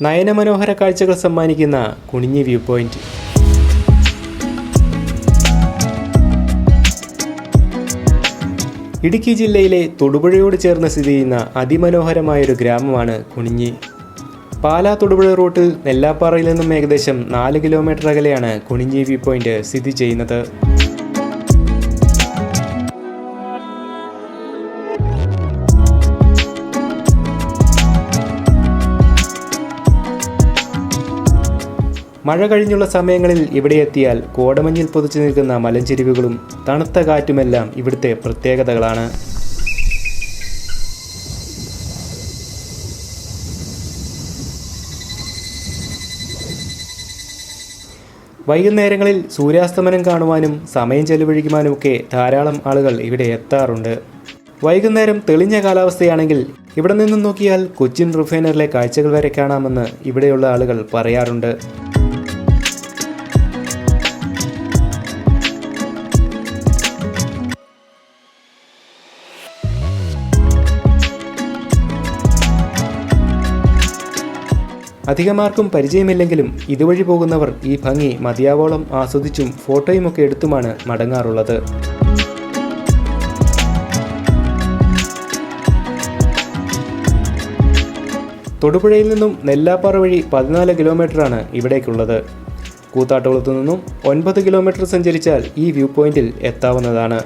നയനമനോഹര കാഴ്ചകൾ സമ്മാനിക്കുന്ന Kuninji view point. Idukki ജില്ലയിലെ തൊടുപുഴയോട് ചേർന്ന് സ്ഥിതി ചെയ്യുന്ന അതിമനോഹരമായൊരു ഗ്രാമമാണ് കുണിഞ്ഞി. പാലാ തൊടുപുഴ റൂട്ടിൽ നെല്ലാപ്പാറയിൽ നിന്നും ഏകദേശം 4 കിലോമീറ്റർ അകലെയാണ് കുണിഞ്ഞി വ്യൂ പോയിന്റ് സ്ഥിതി ചെയ്യുന്നത്. മഴ കഴിഞ്ഞുള്ള സമയങ്ങളിൽ ഇവിടെ എത്തിയാൽ കോടമഞ്ഞിൽ പൊതിച്ചു നിൽക്കുന്ന മലഞ്ചെരിവുകളും തണുത്ത കാറ്റുമെല്ലാം ഇവിടുത്തെ പ്രത്യേകതകളാണ്. വൈകുന്നേരങ്ങളിൽ സൂര്യാസ്തമനം കാണുവാനും സമയം ചെലവഴിക്കുവാനുമൊക്കെ ധാരാളം ആളുകൾ ഇവിടെ എത്താറുണ്ട്. വൈകുന്നേരം തെളിഞ്ഞ കാലാവസ്ഥയാണെങ്കിൽ ഇവിടെ നിന്നും നോക്കിയാൽ കൊച്ചിൻ റിഫൈനറിലെ കാഴ്ചകൾ വരെ കാണാമെന്ന് ഇവിടെയുള്ള ആളുകൾ പറയാറുണ്ട്. അധികമാർക്കും പരിചയമില്ലെങ്കിലും ഇതുവഴി പോകുന്നവർ ഈ ഭംഗി മതിയാവോളം ആസ്വദിച്ചും ഫോട്ടോയുമൊക്കെ എടുത്തുമാണ് മടങ്ങാറുള്ളത്. തൊടുപുഴയിൽ നിന്നും നെല്ലാപ്പാറ വഴി 14 കിലോമീറ്ററാണ് ഇവിടേക്കുള്ളത്. കൂത്താട്ടുകുളത്തു നിന്നും 9 കിലോമീറ്റർ സഞ്ചരിച്ചാൽ ഈ വ്യൂ പോയിന്റിൽ എത്താവുന്നതാണ്.